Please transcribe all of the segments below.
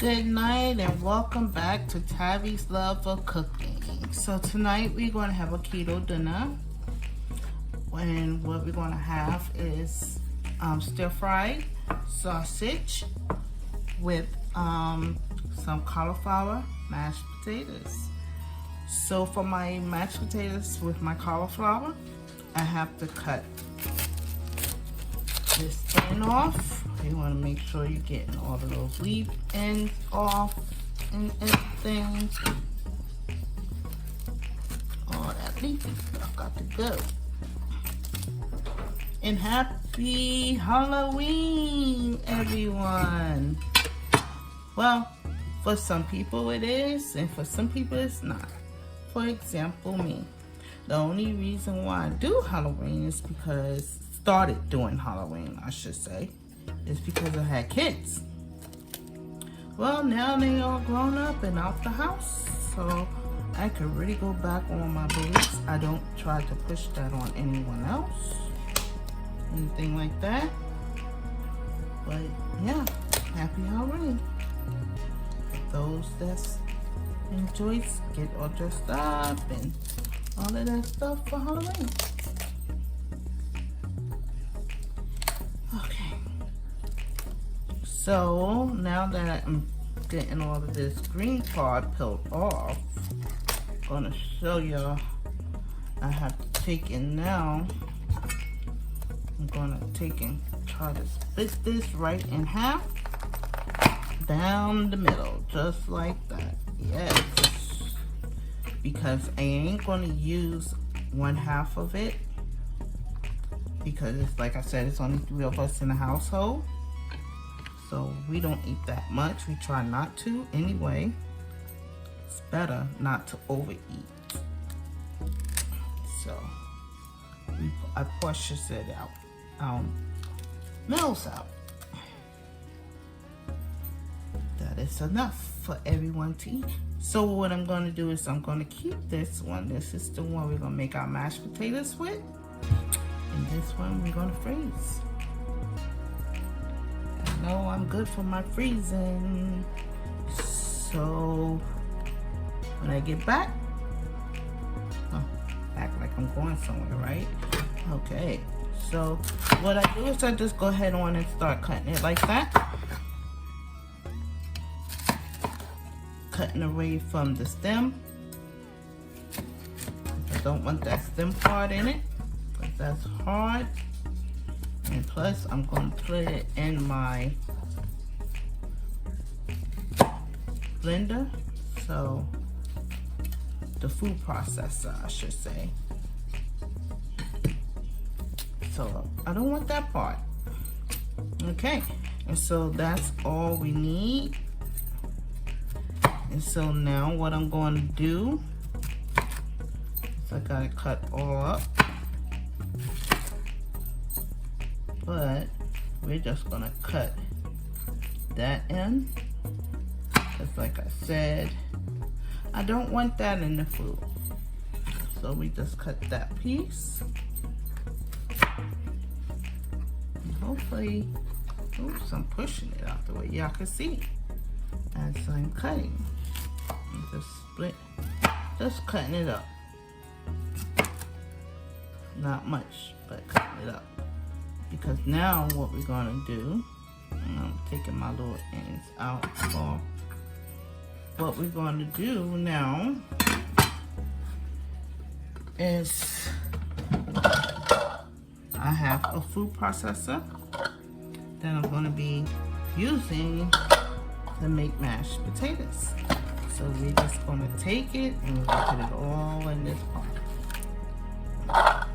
Good night and welcome back to Tabby's Love of Cooking. So tonight we're going to have a keto dinner. And what we're going to have is stir-fried sausage with some cauliflower mashed potatoes. So for my mashed potatoes with my cauliflower, I have to cut this end off. You want to make sure you're getting all of those leaf ends off and everything. All that leafy stuff got to go. And happy Halloween, everyone. Well, for some people it is, and for some people it's not. For example, me. The only reason why I do Halloween is because, started doing Halloween, I should say, is because I had kids. Well, now they all grown up and out the house, so I can really go back on my beliefs. I don't try to push that on anyone else, anything like that. But yeah, happy Halloween. Those that enjoy, get all dressed up and all of that stuff for Halloween. Okay. So now that I'm getting all of this green part peeled off, I'm gonna show y'all. I have taken now. I'm gonna take and try to split this right in half, down the middle, just like that. Yes, because I ain't gonna use one half of it because it's like I said, it's only 3 of us in the household, so we don't eat that much. We try not to anyway. It's better not to overeat. So I portions it out, meals out. That is enough for everyone to eat. So what I'm going to do is I'm going to keep this one. This is the one we're going to make our mashed potatoes with. And this one we're going to freeze. I know I'm good for my freezing. So when I get back, act like I'm going somewhere, right? Okay. So what I do is I just go ahead on and start cutting it like that. Cutting away from the stem. I don't want that stem part in it, because that's hard. And plus, I'm going to put it in my blender, so the food processor, I should say. So I don't want that part. Okay, and so that's all we need. And so now what I'm going to do is I gotta cut all up, but we're just gonna cut that in, because like I said, I don't want that in the food. So we just cut that piece. And hopefully, oops, I'm pushing it out the way y'all can see as I'm cutting. Just split, just cutting it up. Not much, but cutting it up. Because now what we're gonna do, and I'm taking my little ends out. So what we're gonna do now is I have a food processor that I'm gonna be using to make mashed potatoes. So we're just gonna take it and we're gonna put it all in this pot.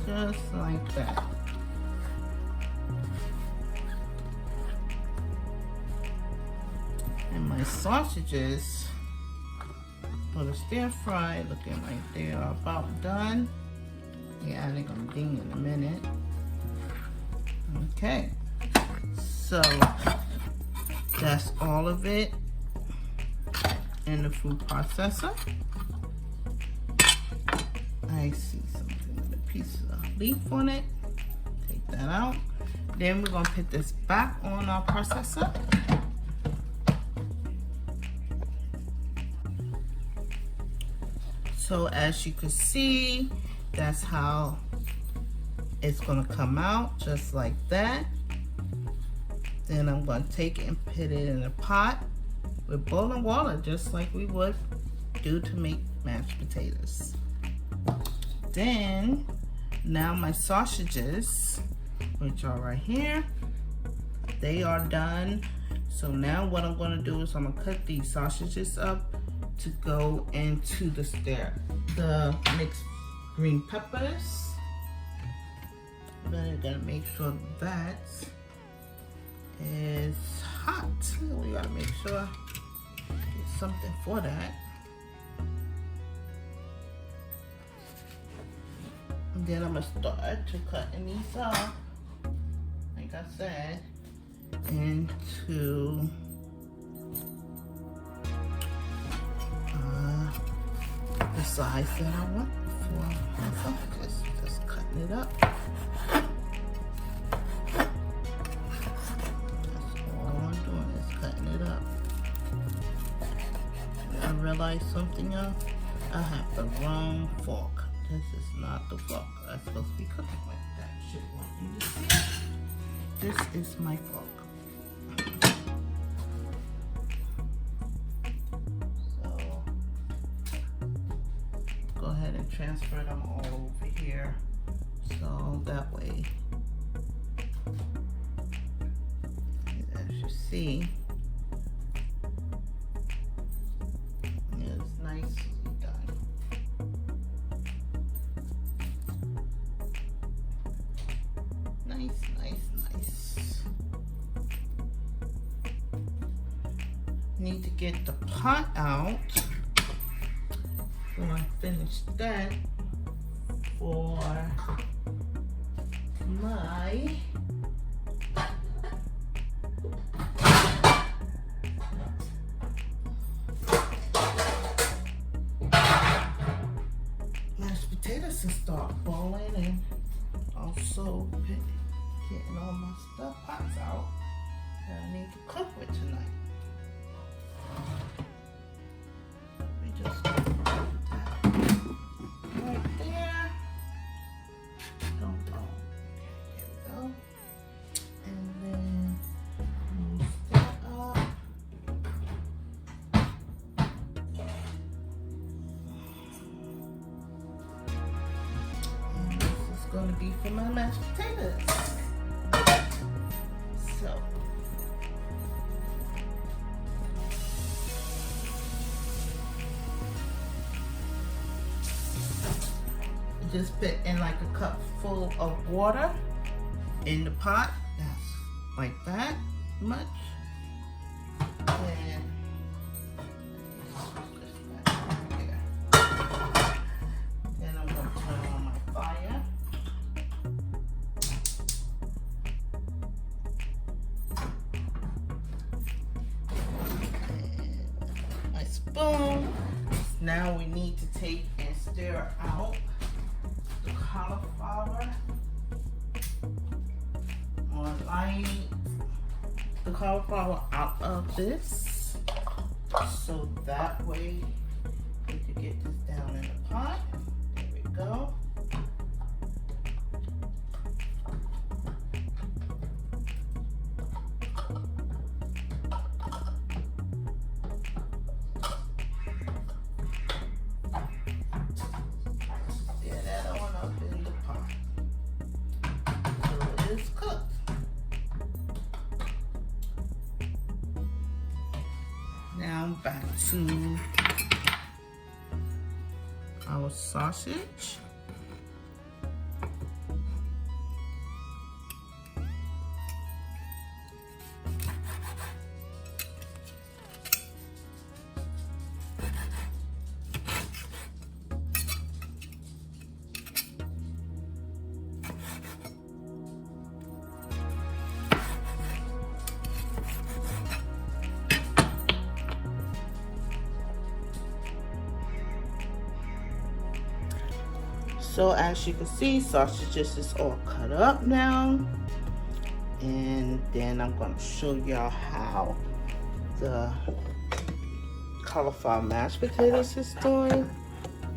Just like that. And my sausages for the stir fry, looking like they are about done. Yeah, they're gonna ding in a minute. Okay, so that's all of it in the food processor. I see something with a piece of leaf on it. Take that out. Then we're gonna put this back on our processor. So as you can see, that's how it's gonna come out, just like that. Then I'm gonna take it and put it in a pot with boiling water, just like we would do to make mashed potatoes. Then, now my sausages, which are right here, they are done. So now what I'm gonna do is I'm gonna cut these sausages up to go into the mixed green peppers. But I gotta make sure that is hot. We gotta make sure there's something for that. And then I'm gonna start to cutting these up, like I said, into the size that I want for myself. Just cutting it up. That's all I'm doing is cutting it up. I realized something else. I have the wrong fork. This is not the fork I'm supposed to be cooking with. That should want you to see. This is my fork. So go ahead and transfer them all over here. So that way, as you see, it's nicely done. Nice. Need to get the pot out when I finish that for my mashed potatoes to start boiling, and also getting all my pots out that I need to cook with tonight. We just put that right there. Don't go. There we go. And then move that up. And this is going to be for my mashed potatoes. So just put in like a cup full of water in the pot. That's like that much. And then I'm going to turn on my fire. And my spoon. Now we need to take and stir out the cauliflower. I need the cauliflower out of this, so that way we can get this down in the pot. There we go. Now back to our sausage. So as you can see, sausages is all cut up now. And then I'm going to show y'all how the cauliflower mashed potatoes is doing.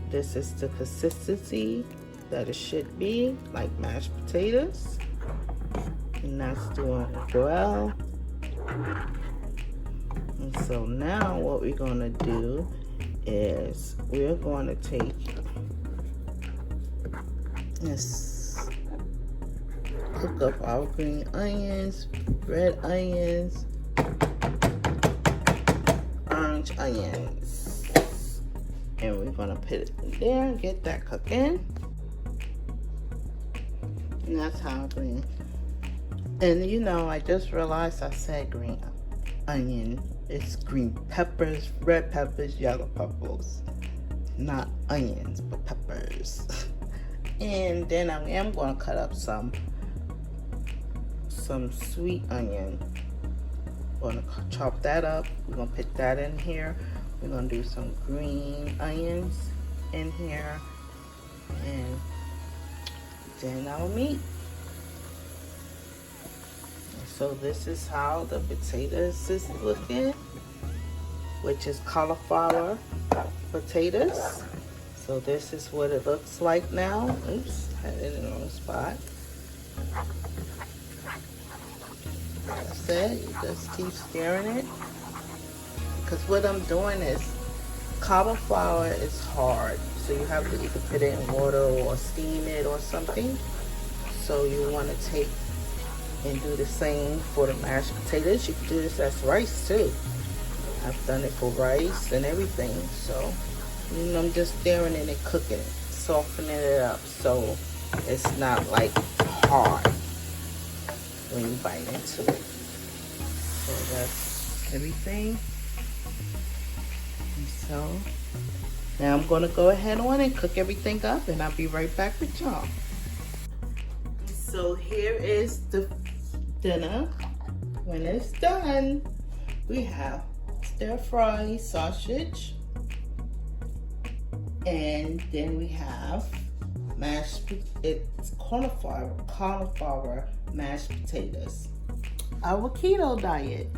This is the consistency that it should be, like mashed potatoes. And that's doing well. And so now what we're going to do is we're going to take this, cook up our green onions, red onions, orange onions, and we're going to put it in there and get that cooking. And that's how green. And you know, I just realized I said green onion. It's green peppers, red peppers, yellow peppers. Not onions, but peppers. And then I am going to cut up some sweet onion. We're going to chop that up. We're going to put that in here. We're going to do some green onions in here. And then our meat. So this is how the potatoes is looking, which is cauliflower potatoes. So this is what it looks like now. Oops, I had it in the wrong spot. Like I said, you just keep stirring it. Because what I'm doing is, cauliflower is hard. So you have to either put it in water or steam it or something. So you want to take and do the same for the mashed potatoes. You can do this as rice too. I've done it for rice and everything. So you know, I'm just stirring it and cooking it, softening it up so it's not like hard when you bite into it. So that's everything. And so now I'm going to go ahead on and cook everything up, and I'll be right back with y'all. So here is the dinner. When it's done, we have stir-fry sausage, and then we have it's cauliflower mashed potatoes. Our keto diet.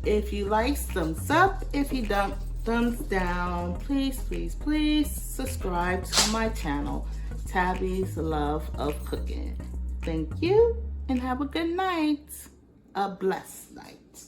If you like, thumbs up. If you don't, thumbs down. Please, please, please subscribe to my channel, Tabby's Love of Cooking. Thank you, and have a good night. A blessed night.